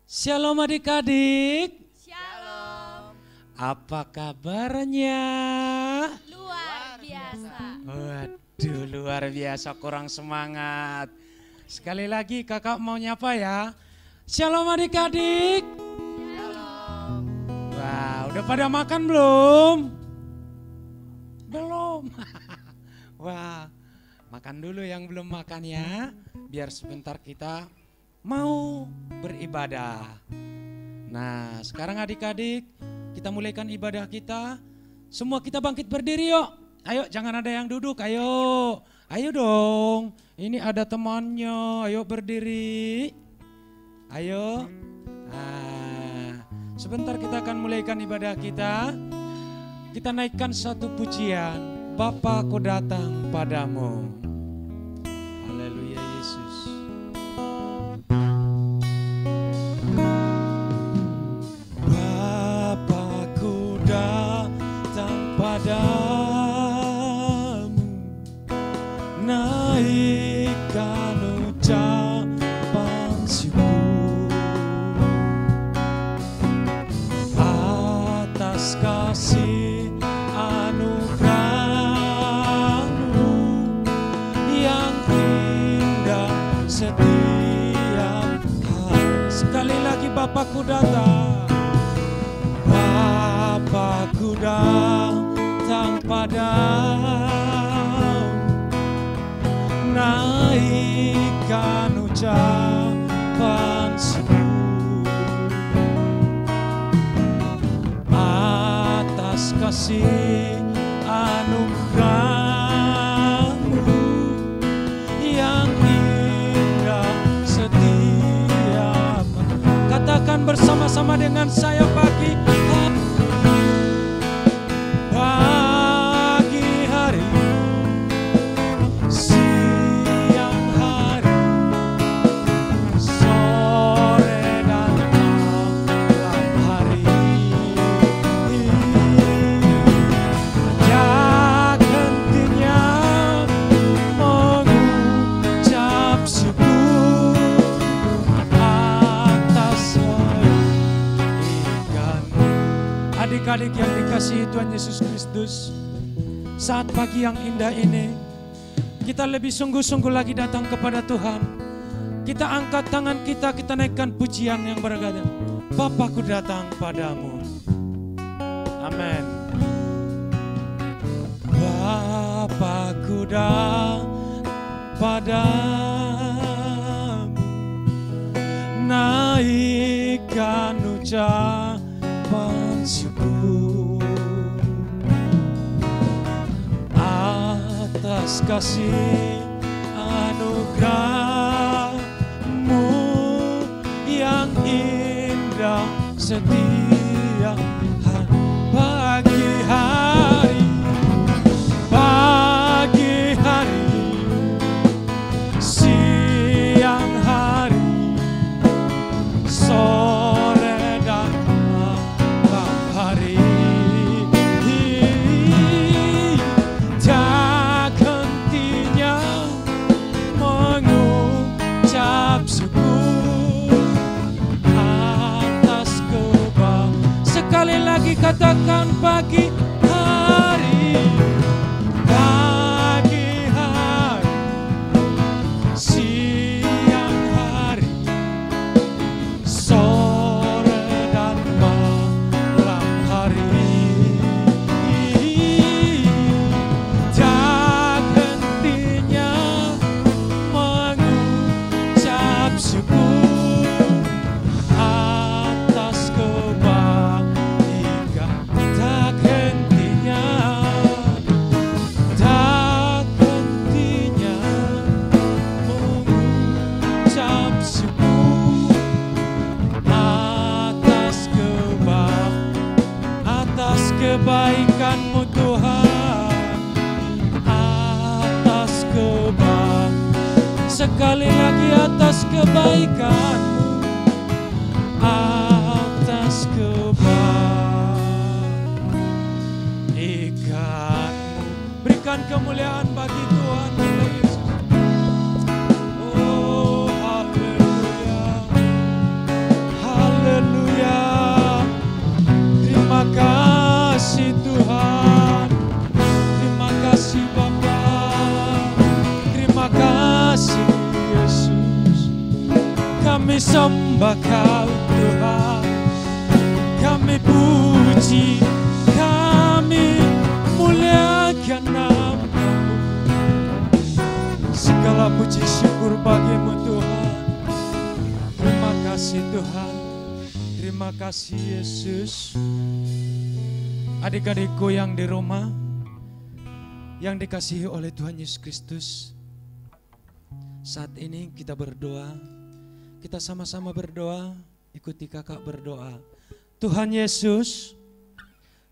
Shalom adik-adik. Shalom. Apa kabarnya? Luar biasa. Waduh, luar biasa, kurang semangat. Sekali lagi kakak mau nyapa ya. Shalom adik-adik. Shalom. Wah, udah pada makan belum? Belum. Wah, makan dulu yang belum makan ya. Biar sebentar kita mau beribadah. Nah, sekarang adik-adik kita mulaikan ibadah kita. Semua kita bangkit berdiri yuk. Ayo, jangan ada yang duduk, ayo. Ayo dong, ini ada temannya, ayo berdiri. Ayo. Nah, sebentar kita akan mulaikan ibadah kita. Kita naikkan satu pujian, Bapa ku datang padamu. Haleluya Yesus. Bapa-Ku datang padamu, naikkan ucapan syukur atas kasih anugerah-Mu yang indah setiap hari. Sekali lagi Bapa-Ku datang, Bapa-Ku datang padamu, naikkan ucapan syukur atas kasih anugerah-Mu yang indah setiap. Katakan bersama-sama dengan saya pagi hari, siang hari, sore dan malam hari, tak hentinya mengucap syukur atas kebaikan. Adik-adik yang dikasihi Tuhan Yesus Kristus, saat pagi yang indah ini, kita lebih sungguh-sungguh lagi datang kepada Tuhan. Kita angkat tangan kita naikkan pujian yang berkata, Bapa-Ku datang padamu. Amin. Bapa-Ku datang padamu, naikkan ucapan syukur atas kasih anugerah-Mu yang indah setiap hari. Pagi hari, siang hari, sore dan malam hari, tak hentinya mengucap syukur atas kebaikan. Sekali lagi katakan pagi hari, pagi hari, siang hari, sore dan malam hari, tak hentinya mengucap syukur atas kebaikan. Tak hentinya mengucap syukur atas kebaikan-Mu Tuhan, atas kebaikan. Sekali lagi atas kebaikan-Mu, atas kebaikan-Mu. Berikan kemuliaan bagi Tuhan kita Yesus. Oh, haleluya. Kami sembah Kau Tuhan, kami puji, kami muliakan nama-Mu. Segala puji syukur bagi-Mu Tuhan. Terima kasih Tuhan, terima kasih Yesus. Adik-adikku yang di rumah, yang dikasihi oleh Tuhan Yesus Kristus, saat ini kita berdoa, kita sama-sama berdoa, ikuti kakak berdoa. Tuhan Yesus,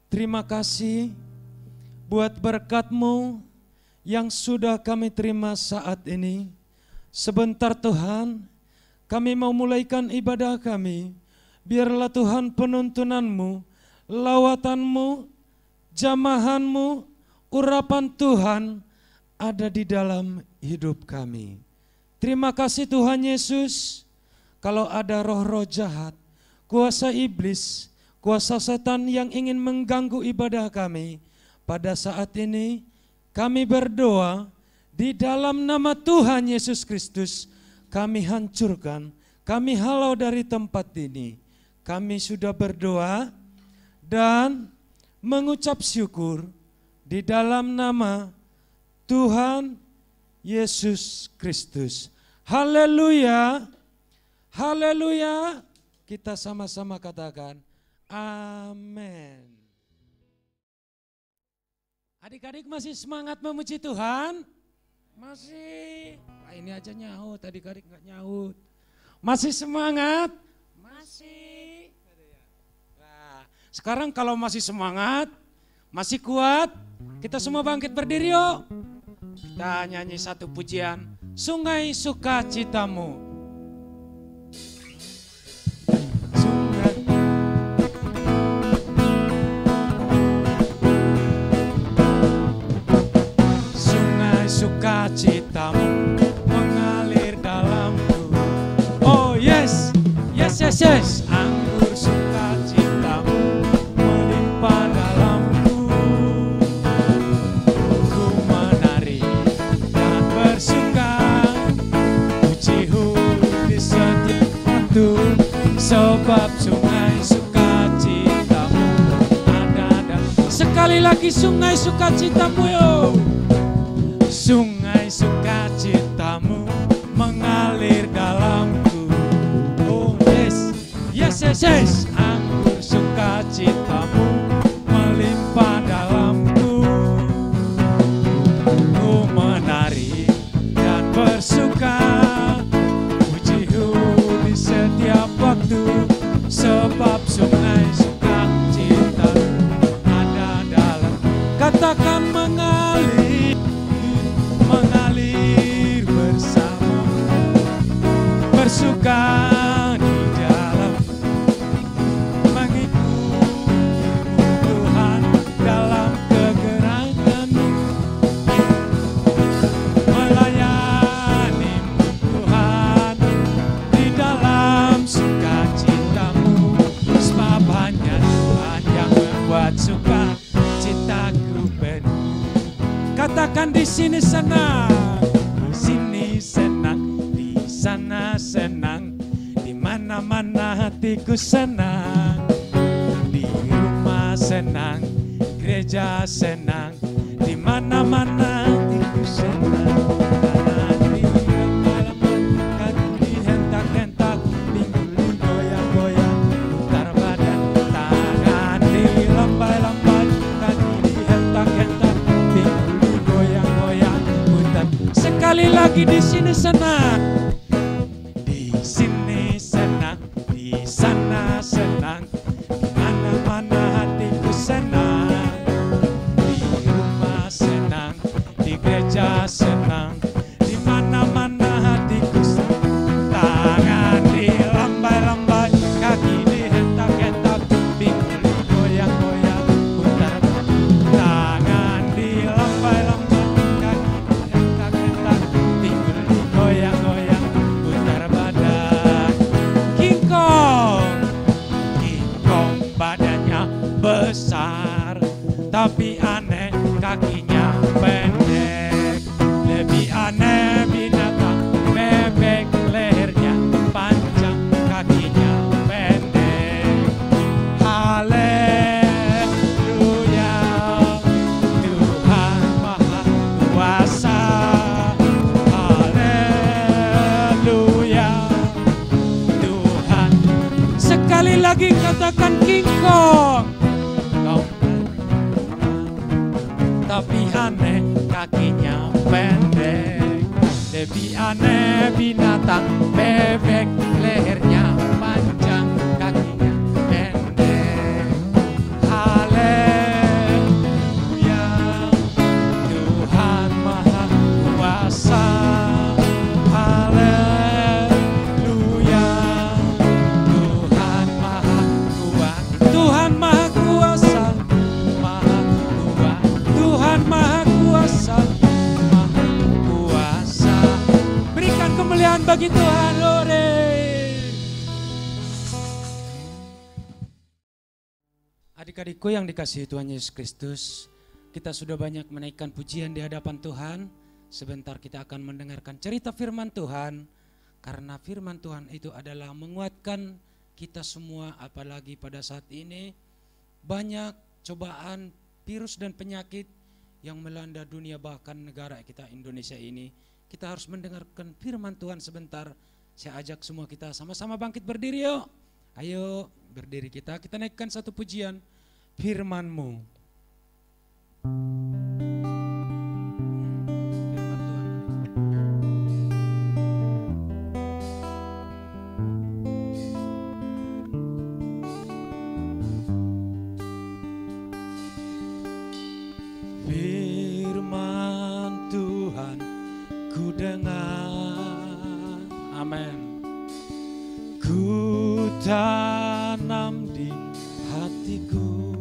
terima kasih buat berkat-Mu yang sudah kami terima saat ini. Sebentar Tuhan, kami mau mulaikan ibadah kami. Biarlah Tuhan penuntunan-Mu, lawatan-Mu, jamahan-Mu, urapan Tuhan ada di dalam hidup kami. Terima kasih Tuhan Yesus, kalau ada roh-roh jahat, kuasa iblis, kuasa setan yang ingin mengganggu ibadah kami, pada saat ini kami berdoa di dalam nama Tuhan Yesus Kristus, kami hancurkan, kami halau dari tempat ini. Kami sudah berdoa dan mengucap syukur di dalam nama Tuhan Yesus Kristus. Haleluya, haleluya. Kita sama-sama katakan amin. Adik-adik masih semangat memuji Tuhan? Masih. Wah, ini aja nyaut, adik-adik nggak nyaut. Masih semangat? Masih. Nah, sekarang kalau masih semangat, masih kuat, kita semua bangkit berdiri yuk. Kita nyanyi satu pujian, Sungai Sukacitamu. Sungai sukacitamu mengalir dalamku. Oh yes, yes, yes, yes. Anggur sukacitamu melimpah dalamku. Ku menari dan bersuka, pujihu di setiap waktu, sebab sungai sukacitamu ada. Sekali lagi sungai sukacitamu yo. Sungai sukacitamu mengalir dalamku. Oh yes, yes, yes, yes. Anggur sukacitamu melimpah dalamku. Ku menari dan bersuka, pujihu di setiap waktu, sebab sungai sukacita ada dalam. Katakan mengalir, mengalir bersama, bersuka di dalam, mengikutimu Tuhan dalam kegeranganmu, melayanimu Tuhan di dalam sukacitamu, sebab hanya Tuhan yang membuat sukacitaku penuh. Katakan di sini senang, di sini senang, di sana senang, di mana-mana hatiku senang, di rumah senang, gereja senang, di mana-mana hatiku senang. Tangan dihentak-hentak, kaki dihentak-hentak, pinggul digoyang-goyang, putar badan, tangan dilambai-lambai, kaki dihentak-hentak, pinggul digoyang-goyang, putar. Sekali lagi di sini senang, di sini senang, di sana senang, di mana-mana hatiku senang, di rumah senang, di gereja senang, di mana-mana hatiku senang. Tangan dilambai-lambai, kaki dihentak-hentak, pinggul digoyang-goyang, putar. Tangan dilambai-lambai, kaki dihentak-hentak, pinggul digoyang-goyang. Sekali lagi katakan King Kong. Kau tapi aneh kakinya pendek. Lebih aneh binatang bebek, lehernya panjang, kakinya pendek. Haleluya, Tuhan Maha Kuasa. Haleluya, Tuhan Maha Kuasa. Tuhan Maha Kuasa, Maha Kuasa. Tuhan Maha Kuasa, Maha Kuasa. Berikan kemuliaan bagi Tuhan, Lore. Adik-adikku yang dikasihi Tuhan Yesus Kristus, kita sudah banyak menaikkan pujian di hadapan Tuhan. Sebentar kita akan mendengarkan cerita firman Tuhan, karena firman Tuhan itu adalah menguatkan kita semua, apalagi pada saat ini banyak cobaan, virus dan penyakit yang melanda dunia, bahkan negara kita Indonesia ini. Kita harus mendengarkan firman Tuhan sebentar. Saya ajak semua kita sama-sama bangkit berdiri yuk. Ayo berdiri kita naikkan satu pujian. Firman-Mu. Firman Tuhan. Firman Tuhan ku dengar, amin. Ku tanam di hatiku,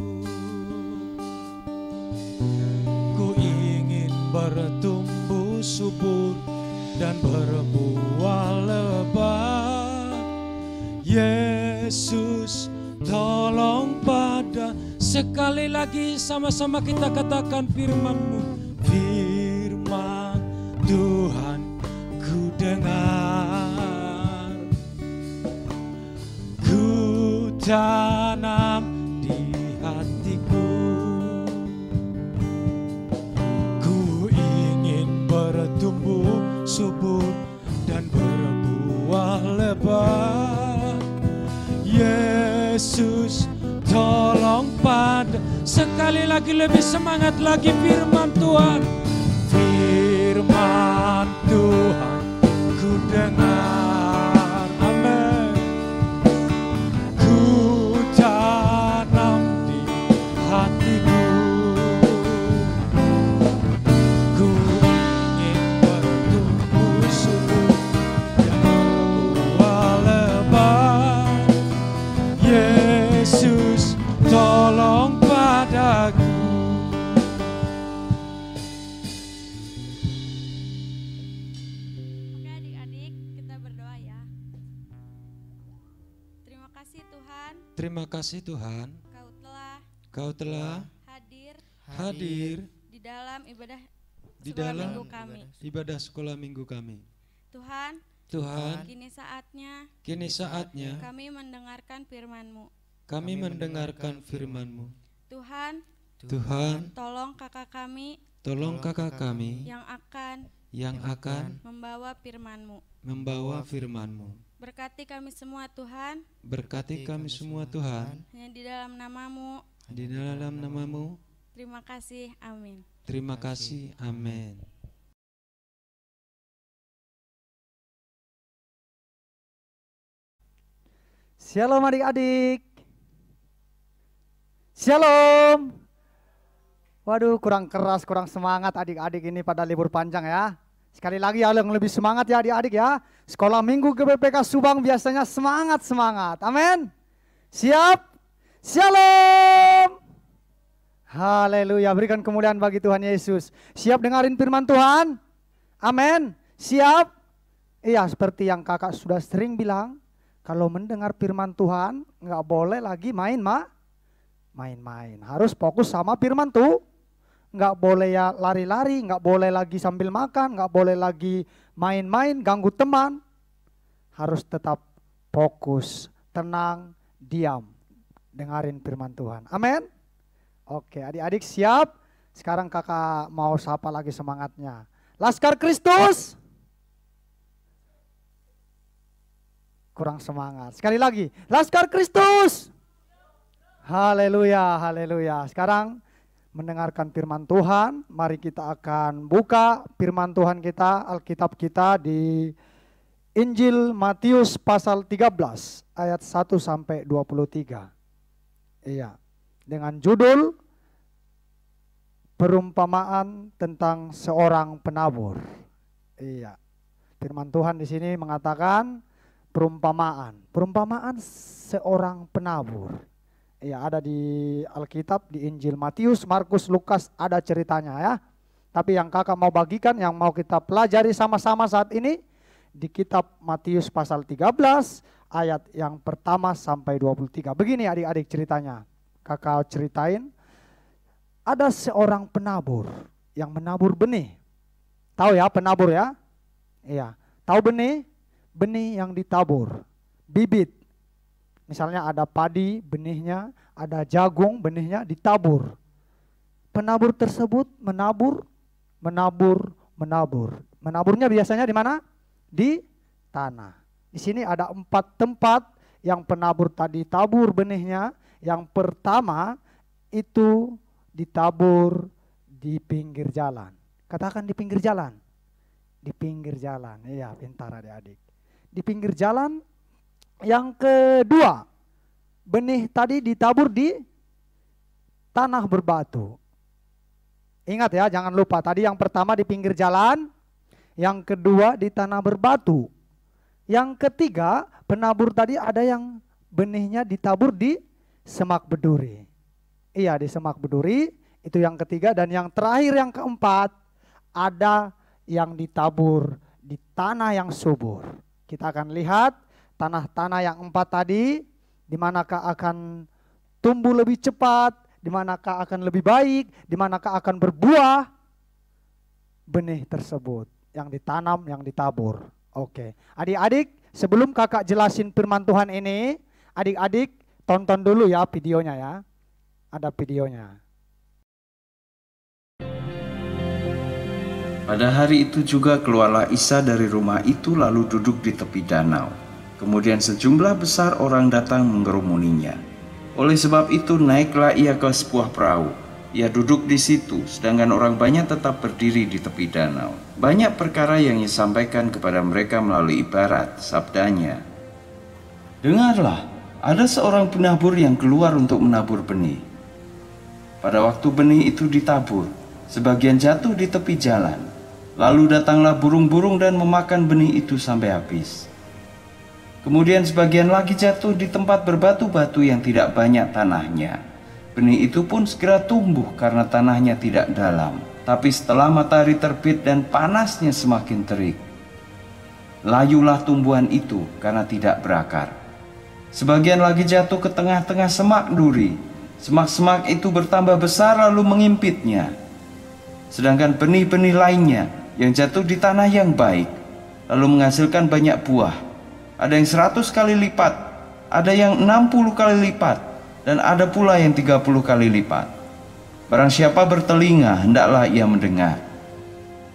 ku ingin bertumbuh subur dan berbuah lebat. Yesus tolong pada, sekali lagi sama-sama kita katakan firman-Mu. Firman Tuhan ku dengar, ku tanam di hatiku, ku ingin bertumbuh subur dan berbuah lebat. Yesus tolong pada, sekali lagi lebih semangat lagi firman Tuhan. Firman Tuhan ku dengar, amin. Ku tanam di hatiku, ku ingin bertumbuh subur dan berbuah lebat. Yesus tolong padaku. Oke adik-adik, kita berdoa ya. Terima kasih Tuhan, Terima kasih Tuhan, Kau telah hadir di dalam ibadah di sekolah dalam minggu kami. ibadah sekolah minggu kami. Tuhan, Kini saatnya kami mendengarkan firman-Mu. kami mendengarkan firman-Mu. Tuhan, Tuhan, tolong kakak kami yang akan membawa firman-Mu. membawa firman-Mu. Berkati kami semua Tuhan, Berkati kami semua Tuhan, hanya di dalam nama-Mu. di dalam nama-Mu. Terima kasih, amin. Terima kasih, amin. Shalom adik-adik. Shalom. Waduh, kurang keras, kurang semangat adik-adik ini pada libur panjang ya. Sekali lagi yang lebih semangat ya adik-adik ya. Sekolah minggu GBPK Subang biasanya semangat-semangat. Amin. Siap? Shalom. Haleluya, berikan kemuliaan bagi Tuhan Yesus. Siap dengarin firman Tuhan? Amin. Siap? Iya, seperti yang kakak sudah sering bilang, kalau mendengar firman Tuhan nggak boleh lagi main-main. Harus fokus sama firman tuh. Nggak boleh ya lari-lari, nggak boleh lagi sambil makan, nggak boleh lagi main-main, ganggu teman. Harus tetap fokus, tenang, diam, dengarin firman Tuhan. Amin. Oke, adik-adik siap? Sekarang kakak mau sapa lagi semangatnya. Laskar Kristus. kurang semangat. Sekali lagi, Laskar Kristus. Haleluya, haleluya. Sekarang mendengarkan firman Tuhan, mari kita akan buka firman Tuhan kita, Alkitab kita di Injil Matius pasal 13 ayat 1 sampai 23. Iya, dengan judul perumpamaan tentang seorang penabur. Iya. Firman Tuhan di sini mengatakan perumpamaan seorang penabur. Ya, ada di Alkitab, di Injil Matius, Markus, Lukas ada ceritanya ya. Tapi yang kakak mau bagikan, yang mau kita pelajari sama-sama saat ini di kitab Matius pasal 13 ayat yang pertama sampai 23. Begini adik-adik ceritanya. Kakak ceritain, ada seorang penabur yang menabur benih. Tahu ya penabur ya? Iya, tahu benih? Benih yang ditabur, bibit. Misalnya ada padi benihnya, ada jagung benihnya ditabur. Penabur tersebut menabur. Menaburnya biasanya di mana? Di tanah. Di sini ada 4 tempat yang penabur tadi tabur benihnya. Yang pertama itu ditabur di pinggir jalan. Katakan di pinggir jalan. Di pinggir jalan, iya pintar adik-adik. Di pinggir jalan. Yang kedua, benih tadi ditabur di tanah berbatu. Ingat ya, jangan lupa tadi yang pertama di pinggir jalan, yang kedua di tanah berbatu. Yang ketiga, penabur tadi ada yang benihnya ditabur di semak beduri. Iya, di semak beduri, itu yang ketiga. Dan yang terakhir, yang keempat, ada yang ditabur di tanah yang subur. Kita akan lihat tanah-tanah yang 4 tadi, di manakah akan tumbuh lebih cepat, di manakah akan lebih baik, di manakah akan berbuah benih tersebut yang ditanam, yang ditabur. Oke, adik-adik, sebelum kakak jelasin firman Tuhan ini, adik-adik tonton dulu ya videonya ya. Ada videonya. Pada hari itu juga keluarlah Isa dari rumah itu lalu duduk di tepi danau. Kemudian sejumlah besar orang datang mengerumuninya. Oleh sebab itu naiklah ia ke sebuah perahu. Ia duduk di situ, sedangkan orang banyak tetap berdiri di tepi danau. Banyak perkara yang ia sampaikan kepada mereka melalui ibarat, sabdanya. Dengarlah, ada seorang penabur yang keluar untuk menabur benih. Pada waktu benih itu ditabur, sebagian jatuh di tepi jalan. Lalu datanglah burung-burung dan memakan benih itu sampai habis. Kemudian sebagian lagi jatuh di tempat berbatu-batu yang tidak banyak tanahnya. Benih itu pun segera tumbuh karena tanahnya tidak dalam. Tapi setelah matahari terbit dan panasnya semakin terik, layulah tumbuhan itu karena tidak berakar. Sebagian lagi jatuh ke tengah-tengah semak duri. Semak-semak itu bertambah besar lalu mengimpitnya. Sedangkan benih-benih lainnya yang jatuh di tanah yang baik, lalu menghasilkan banyak buah. Ada yang 100 kali lipat, ada yang 60 kali lipat, dan ada pula yang 30 kali lipat. Barang siapa bertelinga, hendaklah ia mendengar.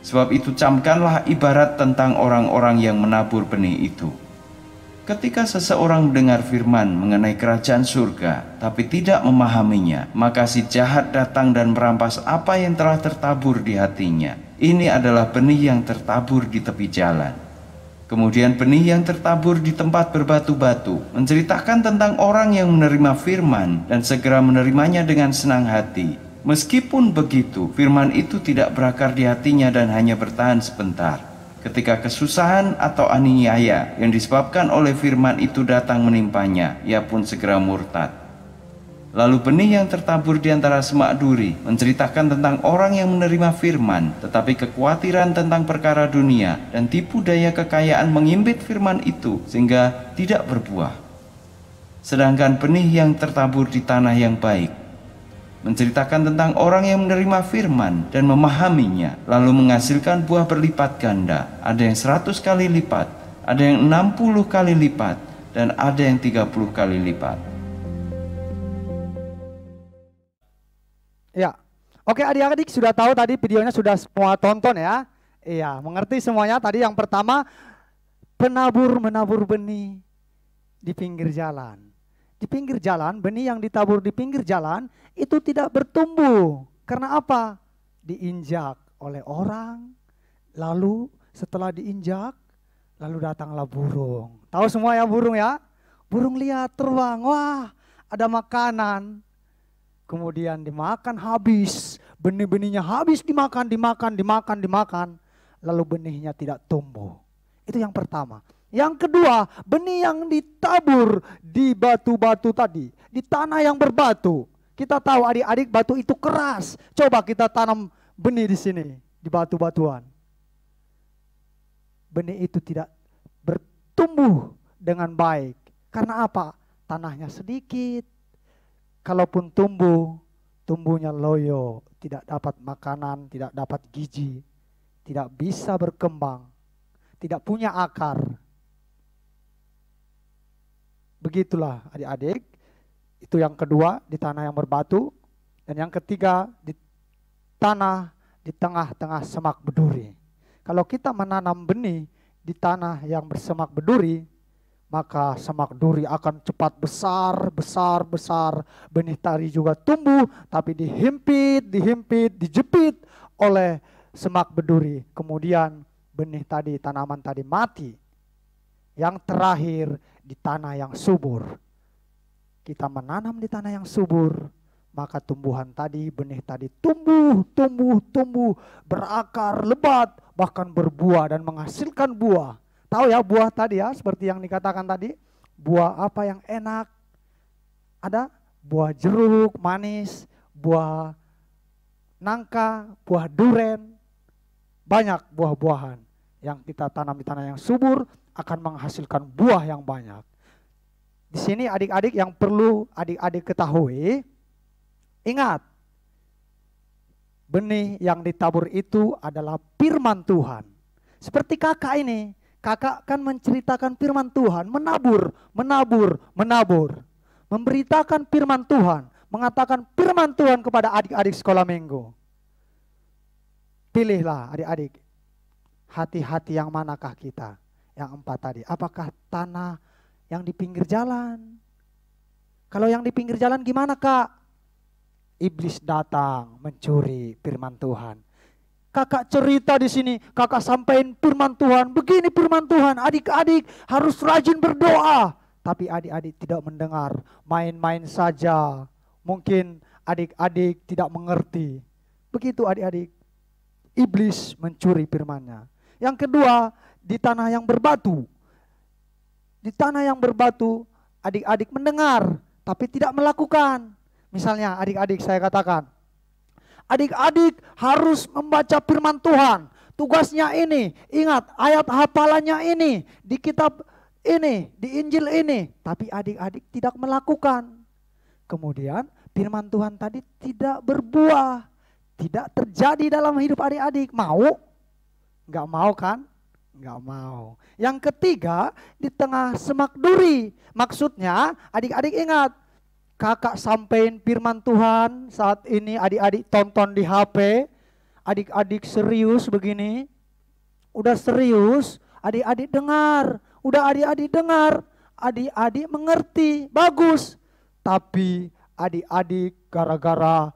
Sebab itu camkanlah ibarat tentang orang-orang yang menabur benih itu. Ketika seseorang mendengar firman mengenai kerajaan surga, tapi tidak memahaminya, maka si jahat datang dan merampas apa yang telah tertabur di hatinya. Ini adalah benih yang tertabur di tepi jalan. Kemudian benih yang tertabur di tempat berbatu-batu menceritakan tentang orang yang menerima firman dan segera menerimanya dengan senang hati. Meskipun begitu, firman itu tidak berakar di hatinya dan hanya bertahan sebentar. Ketika kesusahan atau aniaya yang disebabkan oleh firman itu datang menimpanya, ia pun segera murtad. Lalu benih yang tertabur di antara semak duri menceritakan tentang orang yang menerima firman, tetapi kekhawatiran tentang perkara dunia dan tipu daya kekayaan mengimpit firman itu sehingga tidak berbuah. Sedangkan benih yang tertabur di tanah yang baik menceritakan tentang orang yang menerima firman dan memahaminya, lalu menghasilkan buah berlipat ganda. Ada yang 100 kali lipat, ada yang 60 kali lipat, dan ada yang 30 kali lipat. Ya, oke adik-adik sudah tahu tadi videonya sudah semua tonton ya. Iya, mengerti semuanya. Tadi yang pertama penabur menabur benih. di pinggir jalan. Di pinggir jalan, benih yang ditabur di pinggir jalan itu tidak bertumbuh. Karena apa? Diinjak oleh orang, lalu setelah diinjak, lalu datanglah burung. Tahu semua ya burung ya? Burung lihat terbang, wah ada makanan. Kemudian dimakan habis, benih-benihnya habis dimakan. Lalu benihnya tidak tumbuh. Itu yang pertama. Yang kedua, benih yang ditabur di batu-batu tadi, di tanah yang berbatu. Kita tahu adik-adik batu itu keras. Coba kita tanam benih di sini, di batu-batuan. Benih itu tidak bertumbuh dengan baik. Karena apa? Tanahnya sedikit. Kalaupun tumbuh, tumbuhnya loyo, tidak dapat makanan, tidak dapat gizi, tidak bisa berkembang, tidak punya akar. Begitulah adik-adik, itu yang kedua di tanah yang berbatu. Dan yang ketiga di tanah di tengah-tengah semak berduri. Kalau kita menanam benih di tanah yang bersemak berduri, maka semak duri akan cepat besar. Benih tadi juga tumbuh, tapi dihimpit, dijepit oleh semak berduri. Kemudian benih tadi, tanaman tadi mati. Yang terakhir di tanah yang subur. Kita menanam di tanah yang subur, maka tumbuhan tadi, benih tadi tumbuh, berakar, lebat, bahkan berbuah dan menghasilkan buah. Tahu ya buah tadi ya, seperti yang dikatakan tadi, buah apa yang enak? Ada buah jeruk manis, buah nangka, buah duren, banyak buah-buahan yang kita tanam di tanah yang subur akan menghasilkan buah yang banyak. Di sini adik-adik yang perlu adik-adik ketahui, ingat, benih yang ditabur itu adalah firman Tuhan. Seperti kakak ini, kakak kan menceritakan firman Tuhan, menabur. Memberitakan firman Tuhan, mengatakan firman Tuhan kepada adik-adik sekolah minggu. Pilihlah adik-adik, hati-hati yang manakah kita? Yang 4 tadi, apakah tanah yang di pinggir jalan? Kalau yang di pinggir jalan gimana kak? Iblis datang mencuri firman Tuhan. Kakak cerita di sini, kakak sampaikan firman Tuhan. Begini firman Tuhan, adik-adik harus rajin berdoa. Tapi adik-adik tidak mendengar, main-main saja. Mungkin adik-adik tidak mengerti. Begitu adik-adik, iblis mencuri firman-Nya. Yang kedua, di tanah yang berbatu. Di tanah yang berbatu, adik-adik mendengar, tapi tidak melakukan. Misalnya adik-adik saya katakan, adik-adik harus membaca firman Tuhan. Tugasnya ini, ingat ayat hafalannya ini, di kitab ini, di Injil ini. Tapi adik-adik tidak melakukan. Kemudian firman Tuhan tadi tidak berbuah. Tidak terjadi dalam hidup adik-adik. Mau? Enggak mau kan? Enggak mau. Yang ketiga, di tengah semak duri. Maksudnya adik-adik ingat, kakak sampein firman Tuhan saat ini adik-adik tonton di HP, adik-adik serius begini, udah serius, adik-adik dengar, adik-adik mengerti, bagus. Tapi adik-adik gara-gara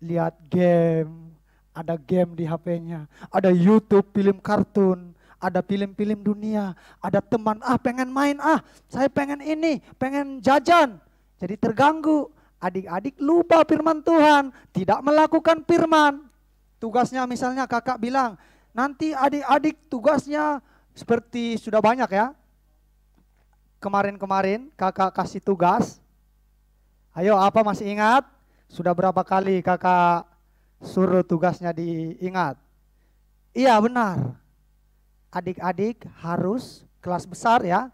lihat game, ada game di HP-nya, ada YouTube film kartun, ada film-film dunia, ada teman, pengen main, saya pengen ini, pengen jajan. Jadi terganggu, adik-adik lupa firman Tuhan, tidak melakukan firman. Tugasnya misalnya kakak bilang, nanti adik-adik tugasnya seperti sudah banyak ya. Kemarin-kemarin kakak kasih tugas, ayo apa masih ingat? Sudah berapa kali kakak suruh tugasnya diingat? Iya benar, adik-adik harus, kelas besar ya,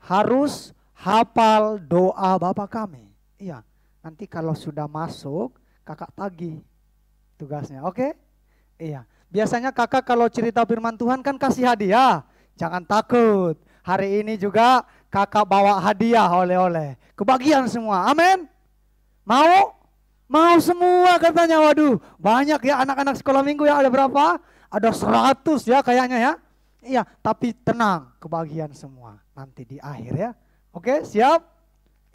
harus hafal doa Bapa kami. Iya, nanti kalau sudah masuk kakak tagih tugasnya, oke? Iya, biasanya kakak kalau cerita firman Tuhan kan kasih hadiah. Jangan takut, hari ini juga kakak bawa hadiah oleh-oleh. Kebagian semua, amin? Mau? Mau semua katanya, waduh banyak ya anak-anak sekolah minggu ya, ada berapa? Ada 100 ya kayaknya ya. Iya, tapi tenang, kebagian semua nanti di akhir ya. Oke, siap?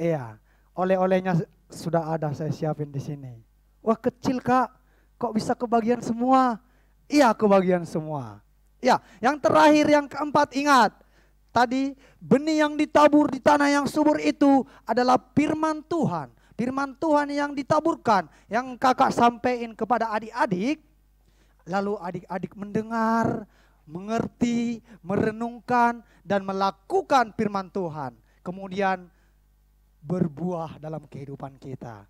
Iya. Oleh-olehnya sudah ada saya siapin di sini. Wah, kecil Kak. Kok bisa kebagian semua? Iya, kebagian semua. Ya, yang terakhir yang keempat ingat. Tadi benih yang ditabur di tanah yang subur itu adalah firman Tuhan. Firman Tuhan yang ditaburkan, yang kakak sampaikan kepada adik-adik. Lalu adik-adik mendengar, mengerti, merenungkan, dan melakukan firman Tuhan. Kemudian berbuah dalam kehidupan kita.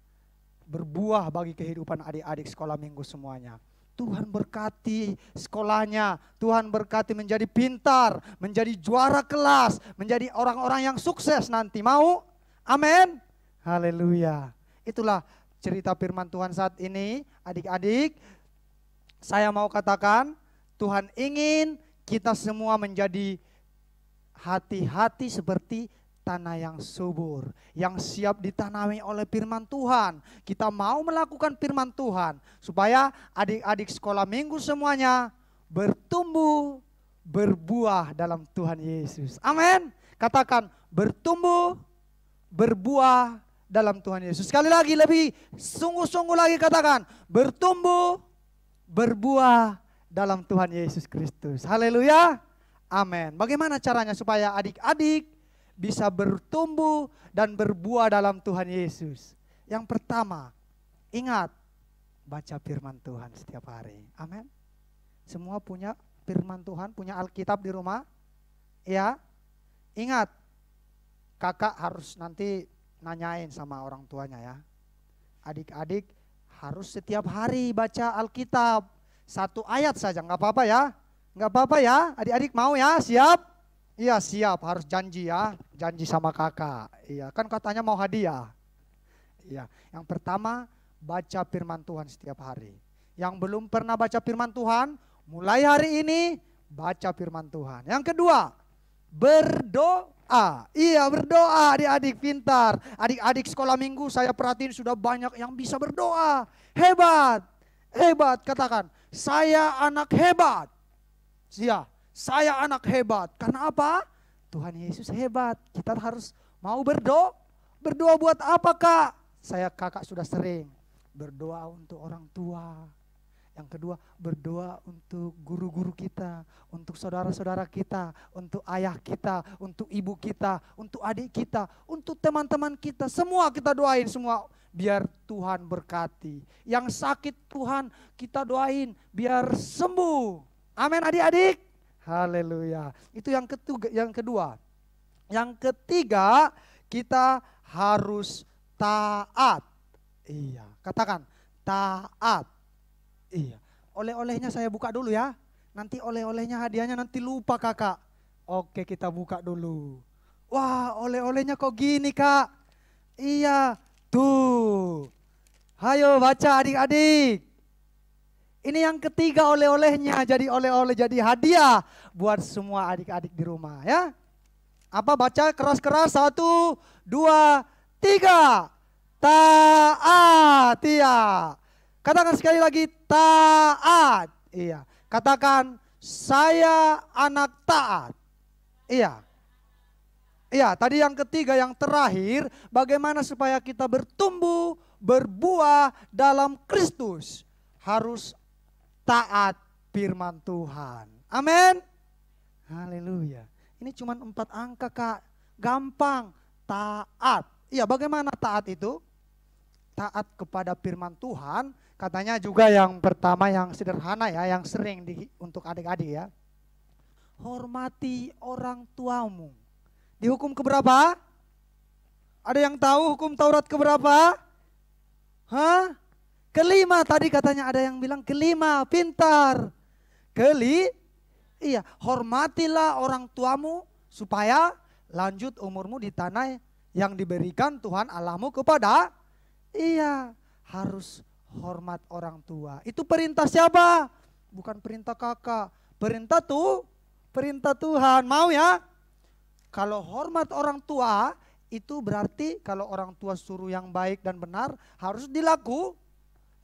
Berbuah bagi kehidupan adik-adik sekolah minggu semuanya. Tuhan berkati sekolahnya, Tuhan berkati menjadi pintar, menjadi juara kelas, menjadi orang-orang yang sukses nanti. Mau? Amin. Haleluya. Itulah cerita firman Tuhan saat ini, adik-adik. Saya mau katakan, Tuhan ingin kita semua menjadi hati-hati seperti tanah yang subur, yang siap ditanami oleh firman Tuhan. Kita mau melakukan firman Tuhan, supaya adik-adik sekolah minggu semuanya bertumbuh, berbuah dalam Tuhan Yesus. Amin. Katakan bertumbuh, berbuah dalam Tuhan Yesus. Sekali lagi, lebih sungguh-sungguh lagi katakan, bertumbuh, berbuah dalam Tuhan Yesus Kristus. Haleluya. Amin. Bagaimana caranya supaya adik-adik bisa bertumbuh dan berbuah dalam Tuhan Yesus? Yang pertama, ingat, baca firman Tuhan setiap hari. Amin. Semua punya firman Tuhan, punya Alkitab di rumah? Ya. Ingat, kakak harus nanti nanyain sama orang tuanya ya. Adik-adik harus setiap hari baca Alkitab. 1 ayat saja, nggak apa-apa ya. Nggak apa-apa ya, adik-adik mau ya, siap? Iya siap, harus janji ya, janji sama kakak. Iya, kan katanya mau hadiah. Iya, yang pertama baca firman Tuhan setiap hari. Yang belum pernah baca firman Tuhan, mulai hari ini baca firman Tuhan. Yang kedua, berdoa. Iya, berdoa adik-adik pintar. Adik-adik sekolah minggu saya perhatiin sudah banyak yang bisa berdoa. Hebat, hebat, katakan, saya anak hebat. Iya. Saya anak hebat. Karena apa? Tuhan Yesus hebat. Kita harus mau berdoa. Berdoa buat apa Kak? Saya kakak sudah sering berdoa untuk orang tua. Yang kedua, berdoa untuk guru-guru kita, untuk saudara-saudara kita, untuk ayah kita, untuk ibu kita, untuk adik kita, untuk teman-teman kita. Semua kita doain semua biar Tuhan berkati. Yang sakit Tuhan kita doain biar sembuh. Amin adik-adik. Haleluya. Itu yang kedua. Yang ketiga, kita harus taat. Iya, katakan taat. Iya. Oleh-olehnya saya buka dulu ya. Nanti oleh-olehnya hadiahnya nanti lupa kakak. Oke, kita buka dulu. Wah, oleh-olehnya kok gini kak? Iya, tuh. Hayo baca adik-adik. Ini yang ketiga oleh-olehnya, jadi oleh-oleh, jadi hadiah buat semua adik-adik di rumah ya. Apa baca keras-keras, 1, 2, 3. Taat, iya. Katakan sekali lagi, taat. Iya. Katakan, saya anak taat. Iya. Iya, tadi yang ketiga, yang terakhir, bagaimana supaya kita bertumbuh, berbuah dalam Kristus. Harus taat firman Tuhan. Amin. Haleluya. Ini cuma 4 angka kak. Gampang. Taat. Iya, bagaimana taat itu? Taat kepada firman Tuhan. Katanya juga yang pertama yang sederhana ya. Yang sering untuk adik-adik ya. Hormati orang tuamu. Di hukum keberapa? Ada yang tahu hukum Taurat keberapa? Hah? Kelima, tadi katanya ada yang bilang kelima, pintar. Iya, hormatilah orang tuamu supaya lanjut umurmu di tanah yang diberikan Tuhan Allahmu kepada. Iya, harus hormat orang tua. Itu perintah siapa? Bukan perintah kakak. Perintah Tuhan. Mau ya? Kalau hormat orang tua, itu berarti kalau orang tua suruh yang baik dan benar, harus dilakukan.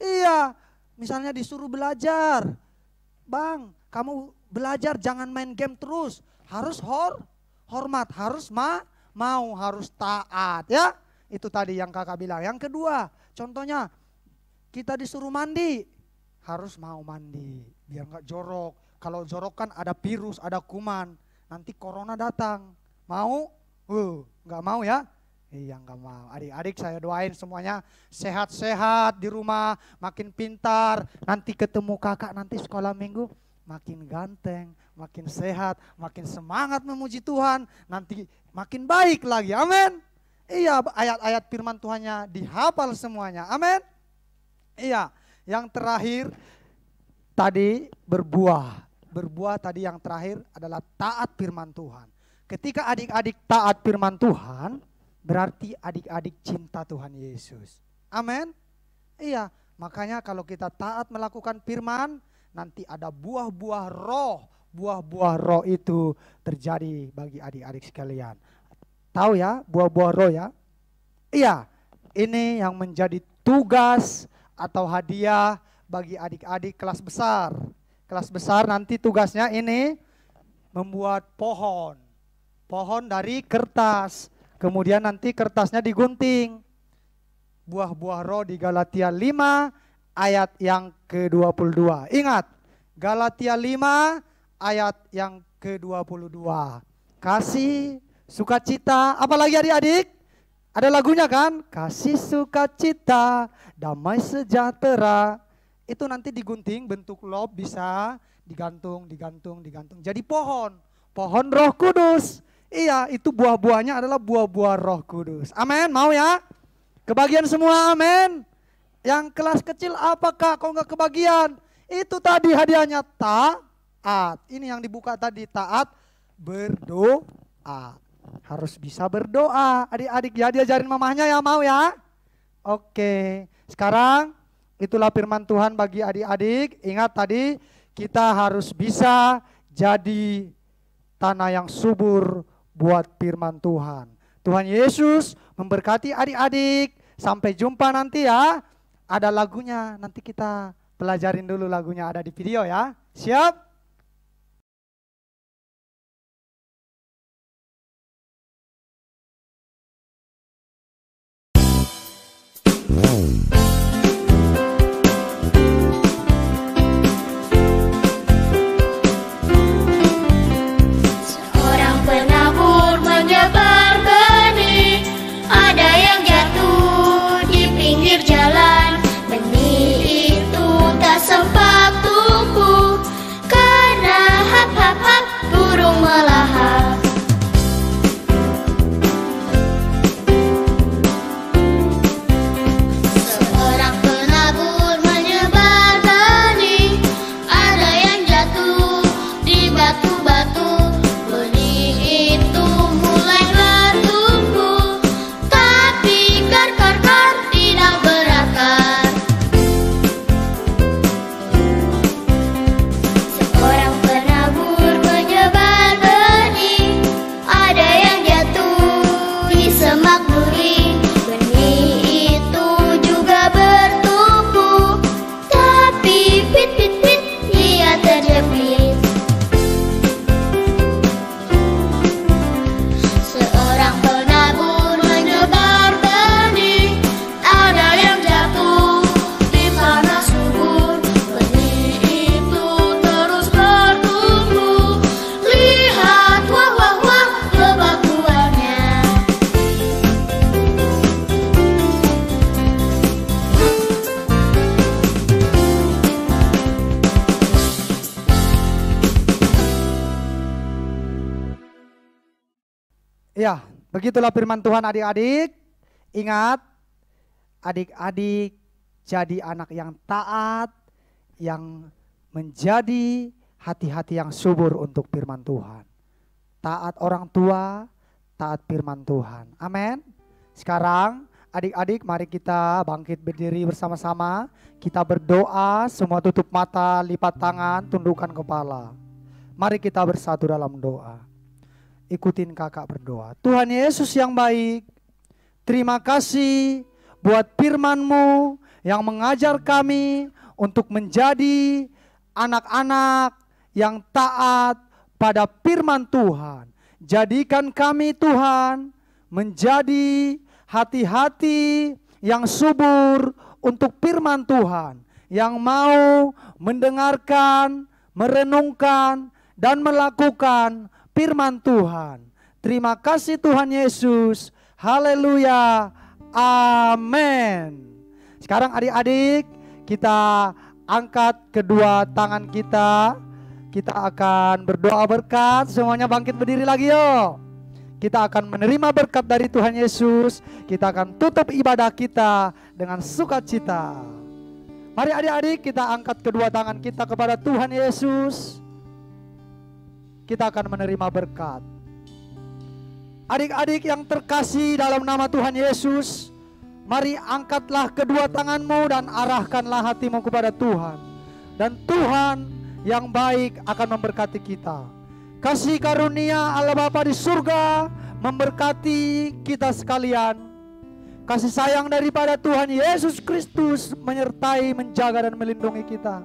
Iya, misalnya disuruh belajar. Bang, kamu belajar jangan main game terus. Harus hormat, harus mau harus taat ya. Itu tadi yang kakak bilang. Yang kedua, contohnya kita disuruh mandi, harus mau mandi biar nggak jorok. Kalau jorok kan ada virus, ada kuman, nanti corona datang. Mau? Nggak mau ya? Iya nggak mau. Adik-adik saya doain semuanya sehat-sehat di rumah, makin pintar. Nanti ketemu kakak nanti sekolah minggu makin ganteng, makin sehat, makin semangat memuji Tuhan. Nanti makin baik lagi. Amin. Iya, ayat-ayat firman Tuhannya dihafal semuanya. Amin. Iya, yang terakhir tadi berbuah. Berbuah tadi yang terakhir adalah taat firman Tuhan. Ketika adik-adik taat firman Tuhan, berarti adik-adik cinta Tuhan Yesus. Amin. Iya, makanya kalau kita taat melakukan firman, nanti ada buah-buah roh. Buah-buah roh itu terjadi bagi adik-adik sekalian. Tahu ya buah-buah roh ya? Iya, ini yang menjadi tugas atau hadiah bagi adik-adik kelas besar. Kelas besar nanti tugasnya ini membuat pohon. Pohon dari kertas. Kemudian nanti kertasnya digunting. Buah-buah roh di Galatia 5 ayat yang ke-22. Ingat, Galatia 5 ayat yang ke-22. Kasih, sukacita, apalagi adik-adik? Ada lagunya kan? Kasih, sukacita, damai sejahtera. Itu nanti digunting bentuk lob, bisa digantung. Jadi pohon. Pohon Roh Kudus. Iya, itu buah-buahnya adalah buah-buah Roh Kudus. Amin, mau ya? Kebagian semua, amin. Yang kelas kecil apakah kok nggak kebagian? Itu tadi hadiahnya taat. Ini yang dibuka tadi, taat berdoa. Harus bisa berdoa. Adik-adik ya, diajarin mamahnya ya, mau ya? Oke, sekarang itulah firman Tuhan bagi adik-adik. Ingat tadi kita harus bisa jadi tanah yang subur buat firman Tuhan. Tuhan Yesus memberkati adik-adik. Sampai jumpa nanti ya. Ada lagunya, nanti kita pelajarin dulu lagunya, ada di video ya. Siap? Seorang penabur menyebar benih, ada yang jatuh di pinggir jalan. Benih itu tak sempat tumbuh karena hap-hap-hap burung melahap. Seorang penabur menyebar benih, ada yang jatuh di batu-batu. Benih itu mulai bertumbuh, tapi kar-kar-kar tidak berakar. Seorang penabur menyebar benih, ada yang jatuh di semak duri. Benih itu juga bertumbuh, tapi pit-pit-pit ia terjepit. Seorang penabur menyebar benih, ada yang jatuh di tanah subur. Benih itu terus bertumbuh, lihat wah wah wah lebat buahnya. Ya, begitulah firman Tuhan adik-adik. Ingat, adik-adik jadi anak yang taat, yang menjadi hati-hati yang subur untuk firman Tuhan. Taat orang tua, taat firman Tuhan. Amin. Sekarang adik-adik mari kita bangkit berdiri bersama-sama. Kita berdoa, semua tutup mata, lipat tangan, tundukkan kepala. Mari kita bersatu dalam doa. Ikutin kakak berdoa. Tuhan Yesus yang baik, terima kasih buat firman-Mu yang mengajar kami untuk menjadi anak-anak yang taat pada firman Tuhan. Jadikan kami Tuhan menjadi hati-hati yang subur untuk firman Tuhan, yang mau mendengarkan, merenungkan, dan melakukan firman Tuhan. Terima kasih Tuhan Yesus. Haleluya. Amin. Sekarang adik-adik, kita angkat kedua tangan kita. Kita akan berdoa berkat. Semuanya bangkit berdiri lagi yuk. Kita akan menerima berkat dari Tuhan Yesus. Kita akan tutup ibadah kita dengan sukacita. Mari adik-adik, kita angkat kedua tangan kita kepada Tuhan Yesus. Kita akan menerima berkat. Adik-adik yang terkasih dalam nama Tuhan Yesus, mari angkatlah kedua tanganmu dan arahkanlah hatimu kepada Tuhan. Dan Tuhan yang baik akan memberkati kita. Kasih karunia Allah Bapa di surga memberkati kita sekalian. Kasih sayang daripada Tuhan Yesus Kristus menyertai, menjaga dan melindungi kita.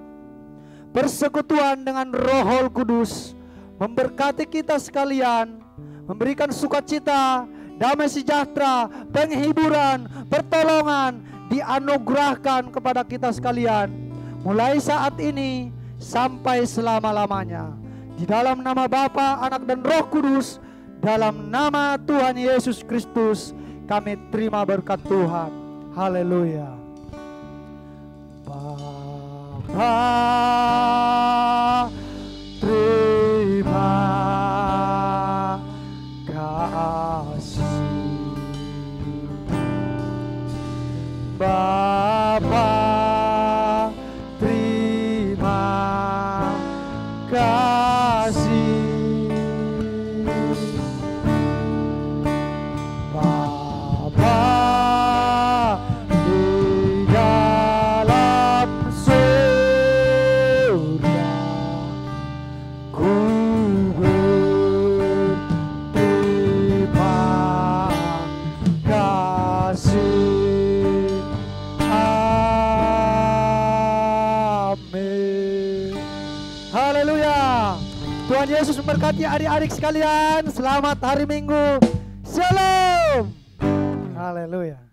Persekutuan dengan Roh Kudus memberkati kita sekalian, memberikan sukacita, damai sejahtera, penghiburan, pertolongan dianugerahkan kepada kita sekalian. Mulai saat ini sampai selama-lamanya. Di dalam nama Bapa, Anak dan Roh Kudus, dalam nama Tuhan Yesus Kristus, kami terima berkat Tuhan. Haleluya. Bapa, terima kasih. Bapa, terima kasih. Bapa di dalam surga, ku berterima kasih. Amin. Haleluya. Tuhan Yesus memberkati adik-adik sekalian. Selamat hari Minggu. Shalom. Haleluya.